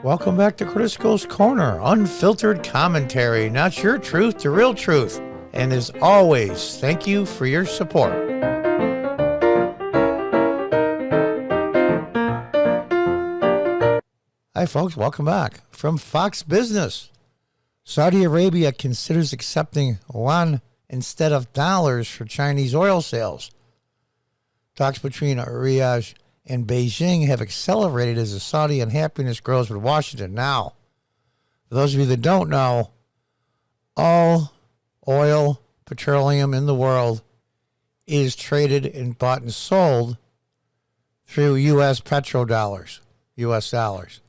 Welcome back to Crisco's Corner, unfiltered commentary, not your truth, the real truth. And as always, thank you for your support. Hi folks, welcome back. From Fox Business, Saudi Arabia considers accepting yuan instead of dollars for Chinese oil sales. Talks between Riyadh and Beijing have accelerated as the Saudi unhappiness grows with Washington. Now, for those of you that don't know, all oil, petroleum in the world is traded and bought and sold through U.S. petrodollars, U.S. dollars.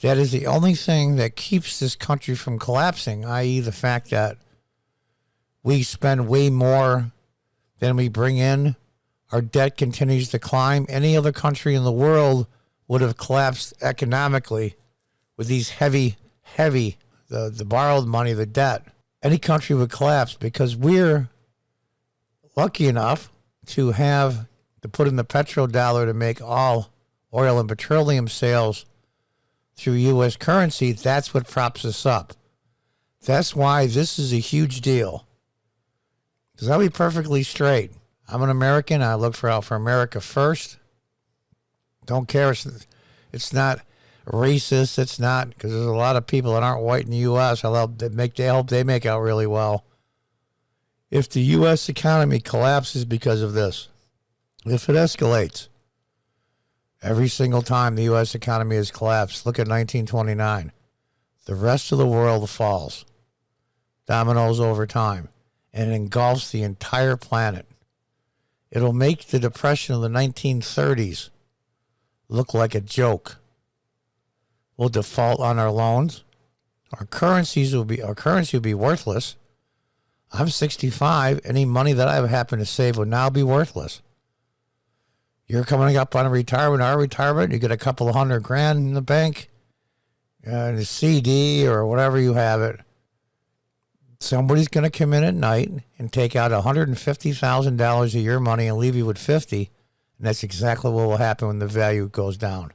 That is the only thing that keeps this country from collapsing, i.e. the fact that we spend way more than we bring in. Our debt continues to climb. Any other country in the world would have collapsed economically with these heavy, the borrowed money, the debt. Any country would collapse because we're lucky enough to put in the petrodollar to make all oil and petroleum sales through U.S. currency. That's what props us up. That's why this is a huge deal. Because I'll be perfectly straight. I'm an American. I look for America first. Don't care. It's not racist. It's not, because there's a lot of people that aren't white in the U.S. I hope they make out really well. If the U.S. economy collapses because of this, if it escalates, every single time the U.S. economy has collapsed, look at 1929. The rest of the world falls. Dominoes over time. And engulfs the entire planet. It'll make the Depression of the 1930s look like a joke. We'll default on our loans. Our currency will be worthless. I'm 65. Any money that I happen to save would now be worthless. You're coming up on our retirement, you get a couple of $100,000 in the bank, and a CD or whatever you have it. Somebody's going to come in at night and take out $150,000 of your money and leave you with $50,000, and that's exactly what will happen when the value goes down.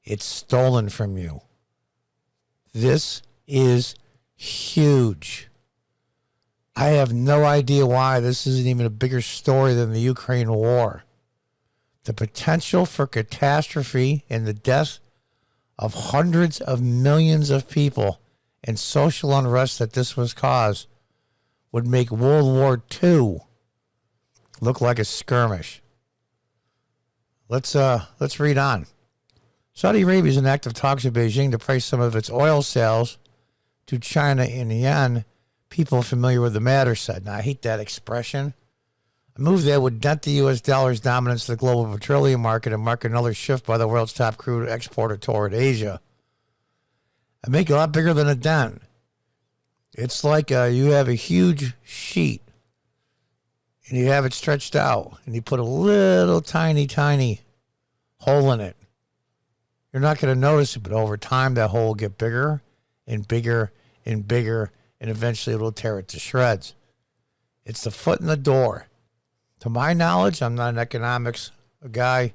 It's stolen from you. This is huge. I have no idea why this isn't even a bigger story than the Ukraine war. The potential for catastrophe and the death of hundreds of millions of people and social unrest that this was caused would make World War II look like a skirmish. Let's read on. Saudi Arabia is in active talks with Beijing to price some of its oil sales to China in yen. People familiar with the matter said. Now, I hate that expression. A move that would dent the U.S. dollar's dominance in the global petroleum market and mark another shift by the world's top crude exporter toward Asia. I make it a lot bigger than a dent. It's like you have a huge sheet and you have it stretched out and you put a little tiny hole in it. You're not going to notice it, but over time that hole will get bigger and bigger and bigger, and eventually it will tear it to shreds. It's the foot in the door. To my knowledge, I'm not an economics guy.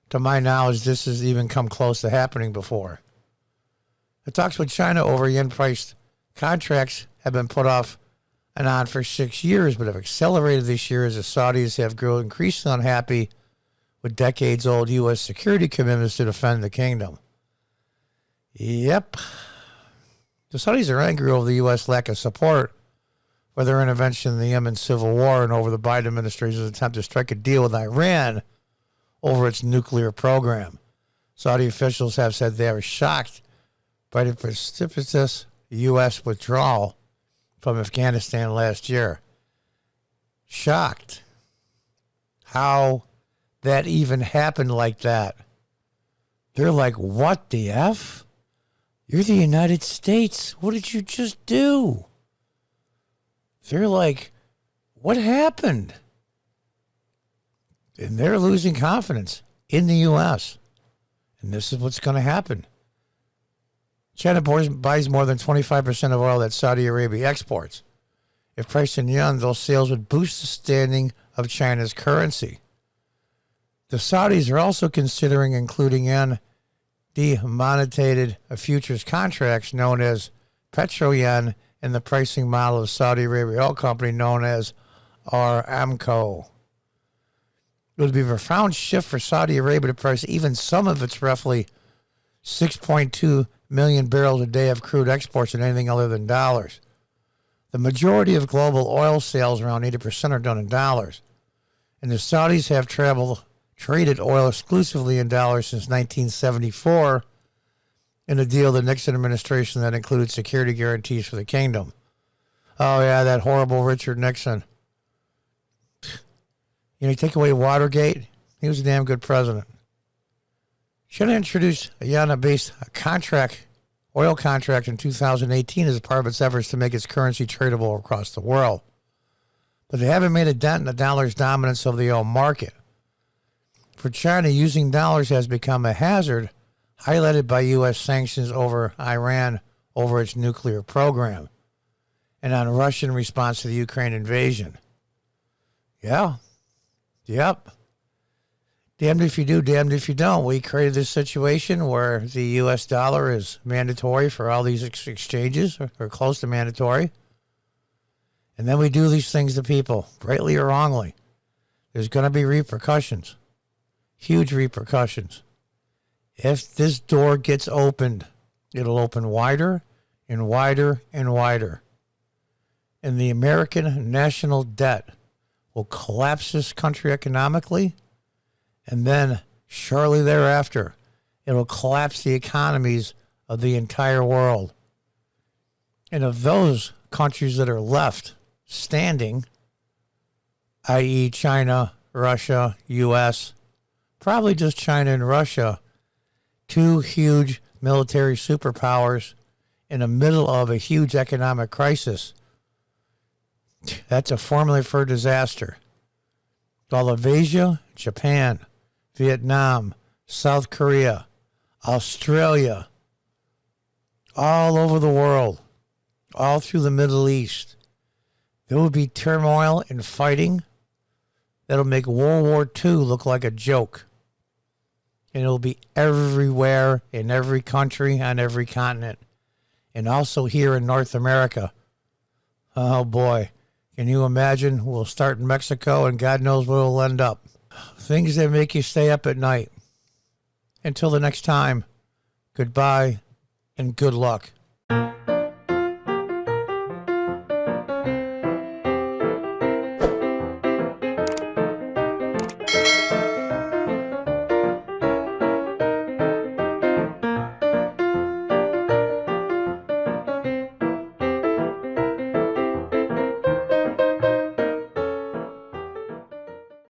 To my knowledge, this has even come close to happening before. The talks with China over yen-priced contracts have been put off and on for 6 years, but have accelerated this year as the Saudis have grown increasingly unhappy with decades-old U.S. security commitments to defend the kingdom. Yep. The Saudis are angry over the U.S. lack of support for their intervention in the Yemen civil war and over the Biden administration's attempt to strike a deal with Iran over its nuclear program. Saudi officials have said they are shocked by the precipitous U.S. withdrawal from Afghanistan last year. Shocked how that even happened like that. They're like, what the F? You're the United States. What did you just do? They're like, what happened? And they're losing confidence in the U.S. And this is what's going to happen. China buys more than 25% of oil that Saudi Arabia exports. If priced in yuan, those sales would boost the standing of China's currency. The Saudis are also considering including yen demonetized futures contracts known as Petroyen and the pricing model of Saudi Arabia oil company known as Aramco. It would be a profound shift for Saudi Arabia to price even some of its roughly 6.2 million barrels a day of crude exports in anything other than dollars. The majority of global oil sales, around 80%, are done in dollars. And the Saudis have traded oil exclusively in dollars since 1974 in a deal of the Nixon administration that included security guarantees for the kingdom. Oh, yeah, that horrible Richard Nixon. You take away Watergate, he was a damn good president. Should have introduced a Yana-based oil contract in 2018 as part of its efforts to make its currency tradable across the world. But they haven't made a dent in the dollar's dominance of the oil market. For China, using dollars has become a hazard, highlighted by U.S. sanctions over Iran over its nuclear program and on Russian response to the Ukraine invasion. Yeah. Yep. Damned if you do, damned if you don't. We created this situation where the U.S. dollar is mandatory for all these exchanges, or close to mandatory. And then we do these things to people, rightly or wrongly. There's going to be repercussions, huge repercussions. If this door gets opened, it'll open wider and wider and wider. And the American national debt will collapse this country economically, and then shortly thereafter, it will collapse the economies of the entire world. And of those countries that are left standing, i.e. China, Russia, U.S., probably just China and Russia, two huge military superpowers in the middle of a huge economic crisis. That's a formula for disaster. All of Asia, Japan, Vietnam, South Korea, Australia, all over the world, all through the Middle East. There will be turmoil and fighting that'll make World War II look like a joke. And it'll be everywhere, in every country, on every continent. And also here in North America. Oh boy. Can you imagine? We'll start in Mexico and God knows where we'll end up. Things that make you stay up at night. Until the next time, goodbye and good luck.